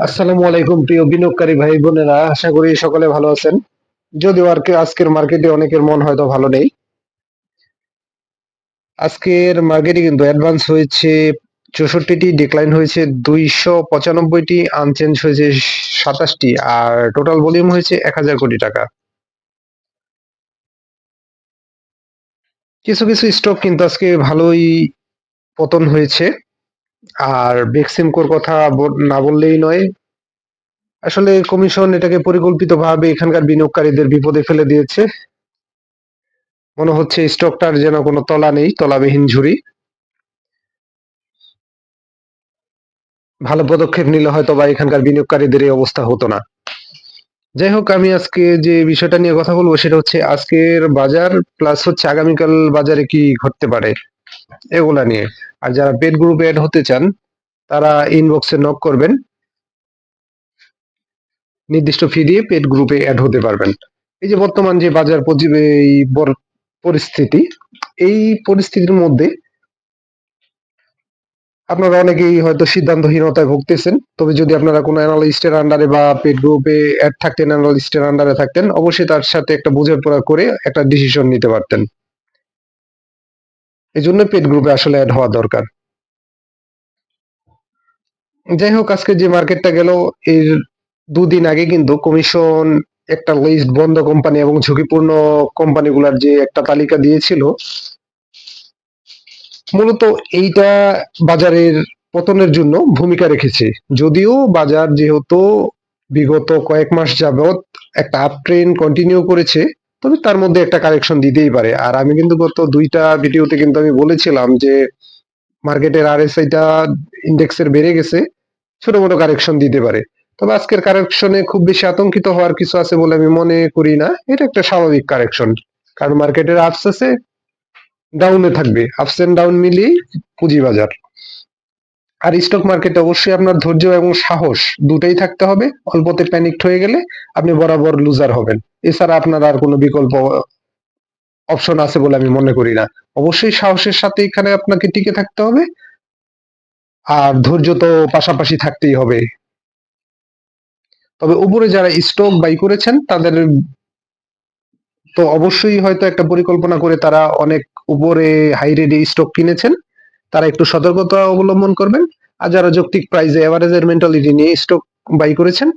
আসসালামু আলাইকুম প্রিয় বিনিয়োগকারী ভাই বোনেরা, আশা করি সকলে ভালো আছেন। যদিও আর কি আজকের মার্কেটে অনেকের মন হয়তো ভালো নেই। আজকের মার্কেটে কিন্তু অ্যাডভান্স হয়েছে 64টি, ডিক্লাইন হয়েছে 295টি, আনচেঞ্জ হয়েছে 27টি, আর টোটাল ভলিউম হয়েছে 1000 কোটি টাকা। কিছু কিছু স্টক কিন্তু আজকে ভালোই পতন হয়েছে। আর বেক্সিমকোর কথা না বললেই নয়। আসলে কমিশন এটাকে পরিকল্পিতভাবে এখানকার বিনিয়োগকারীদের বিপদে ফেলে দিয়েছে। মনে হচ্ছে স্টকটার যেন কোনো তলা নেই, তলাবিহীন ঝুড়ি। ভালো পদক্ষেপ নিলে হয়তো বা এখানকার বিনিয়োগকারীদের এই অবস্থা হতো না। যাই হোক, আমি আজকে যে বিষয়টা নিয়ে কথা বলবো সেটা হচ্ছে আজকের বাজার প্লাস হচ্ছে আগামীকাল বাজারে কি ঘটতে পারে এগুলা নিয়ে। আর যারা পেড গ্রুপে অ্যাড হতে চান তারা ইনবক্সে নক করবেন, নির্দিষ্ট ফি দিয়ে পেড গ্রুপে অ্যাড হতে পারবেন। এই যে বর্তমান যে বাজার এই পরিস্থিতি, এই পরিস্থিতির মধ্যে আপনারা অনেকেই হয়তো সিদ্ধান্তহীনতায় ভুগতেছেন। তবে যদি আপনারা কোনো অ্যানালিস্টের আন্ডারে বা পেড গ্রুপে অ্যাড থাকতেন, অ্যানালিস্টের আন্ডারে থাকতেন, অবশ্যই তার সাথে একটা বোঝাপড়া করে একটা ডিসিশন নিতে পারতেন। এই জন্য পেড গ্রুপে আসলে অ্যাড হওয়া দরকার। যাই হোক, আজকে যে মার্কেটটা গেল, এর দুদিন আগে কিন্তু কমিশন একটা লিস্ট বন্ধ কোম্পানি এবং ঝুঁকিপূর্ণ কোম্পানিগুলোর যে একটা তালিকা দিয়েছিল, মূলত এইটা বাজারের পতনের জন্য ভূমিকা রেখেছে। যদিও বাজার যেহেতু বিগত কয়েক মাস যাবৎ একটা আপ ট্রেন্ড কন্টিনিউ করেছে, তবে তার মধ্যে একটা কারেকশন দিতেই পারে। আর আমি কিন্তু গত দুইটা ভিডিওতে কিন্তু আমি বলেছিলাম যে মার্কেটের আরএসআইটা ইন্ডেক্সের বেড়ে গেছে, ছোট মোটো কারেকশন দিতে পারে। তবে আজকের কারেকশনে খুব বেশি আতঙ্কিত হওয়ার কিছু আছে বলে আমি মনে করি না। এটা একটা স্বাভাবিক কারেকশন, কারণ মার্কেটের আপস আছে, ডাউনে থাকবে, আপস এন্ড ডাউন মিলিয়ে পুঁজিবাজার। আর স্টক মার্কেটে অবশ্যই আপনার ধৈর্য এবং সাহস দুটাই থাকতে হবে। অল্পতে প্যানিকড হয়ে গেলে আপনি বরাবর লুজার হবেন। এছাড়া আপনার আর কোনো বিকল্প অপশন আছে বলে আমি মনে করি না। অবশ্যই সাহসের সাথে এখানে আপনাকে টিকে থাকতে হবে, আর ধৈর্য তো পাশাপাশি থাকতেই হবে। তবে উপরে যারা স্টক বাই করেছেন তাদের তো অবশ্যই হয়তো একটা পরিকল্পনা করে তারা অনেক উপরে হাই রেটে স্টক কিনেছেন, তারা একটু সতর্কতা অবলম্বন করবেন। আর যারা যৌক্তিক প্রাইসে এভারেজের মেন্টালিটি নিয়ে স্টক বাই করেছেন,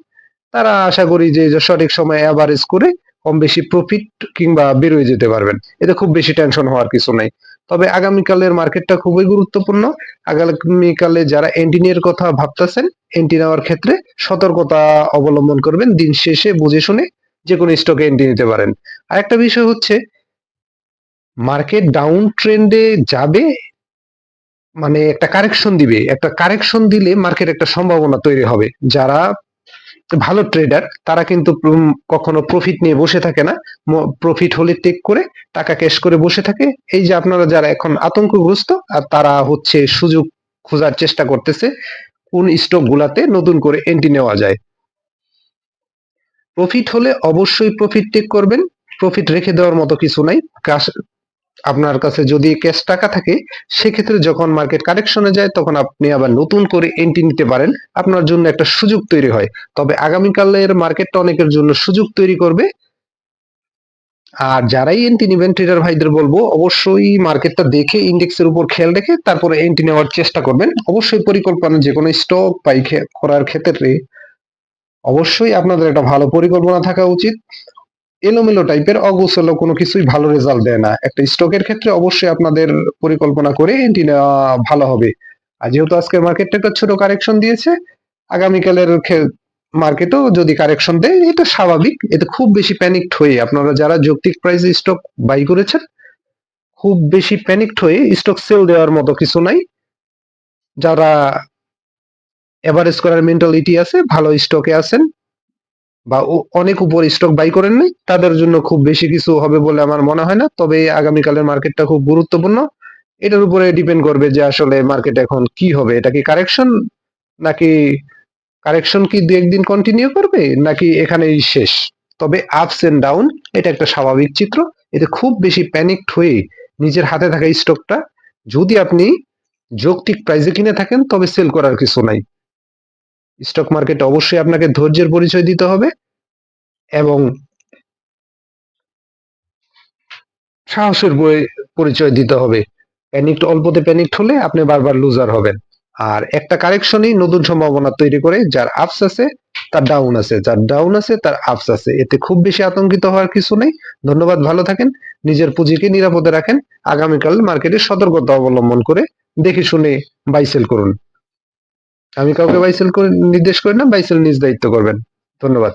তারা আশা করি যে সঠিক সময়ে এভারেজ করে কম বেশি প্রফিট কিংবা বেরোয় যেতে পারবেন। এতে খুব বেশি টেনশন হওয়ার কিছু নাই। তবে আগামীকালের মার্কেটটা খুবই গুরুত্বপূর্ণ। আগামীকালে যারা এন্ট্রি নিয়ে কথা ভাবতেছেন, এন্ট্রি নেওয়ার ক্ষেত্রে সতর্কতা অবলম্বন করবেন। দিন শেষে বুঝে শুনে যে কোনো স্টকে এন্ট্রি নিতে পারেন। আরেকটা বিষয় হচ্ছে, মার্কেট ডাউন ট্রেন্ডে যাবে মানে একটা কারেকশন দিবে, একটা কারেকশন দিলে মার্কেট একটা সম্ভাবনা তৈরি হবে। যারা ভালো ট্রেডার তারা কিন্তু কখনো প্রফিট নিয়ে বসে থাকে না। প্রফিট হলে টেক করে টাকা ক্যাশ করে বসে থাকে। এই যে আপনারা যারা এখন আতঙ্কগ্রস্ত, আর তারা হচ্ছে সুযোগ খোঁজার চেষ্টা করতেছে কোন স্টক গুলাতে নতুন করে এন্ট্রি নেওয়া যায়। প্রফিট হলে অবশ্যই প্রফিট টেক করবেন, প্রফিট রেখে দেওয়ার মতো কিছু নাই। আপনার কাছে যদি ক্যাশ টাকা থাকে, সেক্ষেত্রে যখন মার্কেট কারেকশনে যায় তখন আপনি আবার নতুন করে এন্ট্রি নিতে পারেন, আপনার জন্য একটা সুযোগ তৈরি হয়। তবে আগামীকালের মার্কেটটা অনেকের জন্য সুযোগ তৈরি করবে। আর যারাই এন্ট্রি নিবেন ট্রেডার ভাইদের বলবো অবশ্যই মার্কেটটা দেখে ইন্ডেক্সের উপর খেয়াল রেখে তারপরে এন্ট্রি নেওয়ার চেষ্টা করবেন। অবশ্যই পরিকল্পনা, যে কোনো স্টক বাই করার ক্ষেত্রে অবশ্যই আপনাদের একটা ভালো পরিকল্পনা থাকা উচিত। এলোমেলো টাইপের অগোছালো কোনো কিছুই ভালো রেজাল্ট দেয় না। একটা স্টকের ক্ষেত্রে অবশ্যই আপনাদের পরিকল্পনা করে এন্ট্রি নেওয়া ভালো হবে। আর যেহেতু আজকের মার্কেটটা একটা ছোট কারেকশন দিয়েছে, আগামীকালের মার্কেটও যদি কারেকশন দেয় এটা স্বাভাবিক। এতে খুব বেশি প্যানিকড হয়ে আপনারা যারা যৌক্তিক প্রাইসে স্টক বাই করেছেন, খুব বেশি প্যানিকড হয়ে স্টক সেল দেওয়ার মতো কিছু নাই। যারা এভারেজ করার মেন্টালিটি আছে, ভালো স্টকে আছেন বা অনেক উপর স্টক বাই করেন নাই, তাদের জন্য খুব বেশি কিছু হবে বলে আমার মনে হয় না। তবে আগামীকালের মার্কেটটা খুব গুরুত্বপূর্ণ। এটার উপরে ডিপেন্ড করবে যে আসলে মার্কেট এখন কি হবে। এটা কি কারেকশন, নাকি কারেকশন কি দু একদিন কন্টিনিউ করবে, নাকি এখানেই শেষ। তবে আপস এন্ড ডাউন এটা একটা স্বাভাবিক চিত্র। এতে খুব বেশি প্যানিকড হয়ে নিজের হাতে থাকা স্টকটা যদি আপনি যৌক্তিক প্রাইসে কিনে থাকেন তবে সেল করার কিছু নাই। স্টক মার্কেটে অবশ্যই আপনাকে ধৈর্যের পরিচয় দিতে হবে এবং সাহসের পরিচয় দিতে হবে। অল্পতে প্যানিকড হলে আপনি বারবার লুজার হবেন। আর একটা কারেকশনই নতুন সম্ভাবনা তৈরি করে। যার আপস আছে তার ডাউন আছে, যার ডাউন আছে তার আপস আছে। এতে খুব বেশি আতঙ্কিত হওয়ার কিছু নেই। ধন্যবাদ, ভালো থাকেন, নিজের পুঁজিকে নিরাপদে রাখেন। আগামীকাল মার্কেটে সতর্কতা অবলম্বন করে দেখে শুনে বাই সেল করুন। আমি কাউকে বাই সেল করে নির্দেশ করি না, বাই সেল নিজ দায়িত্ব করবেন। ধন্যবাদ।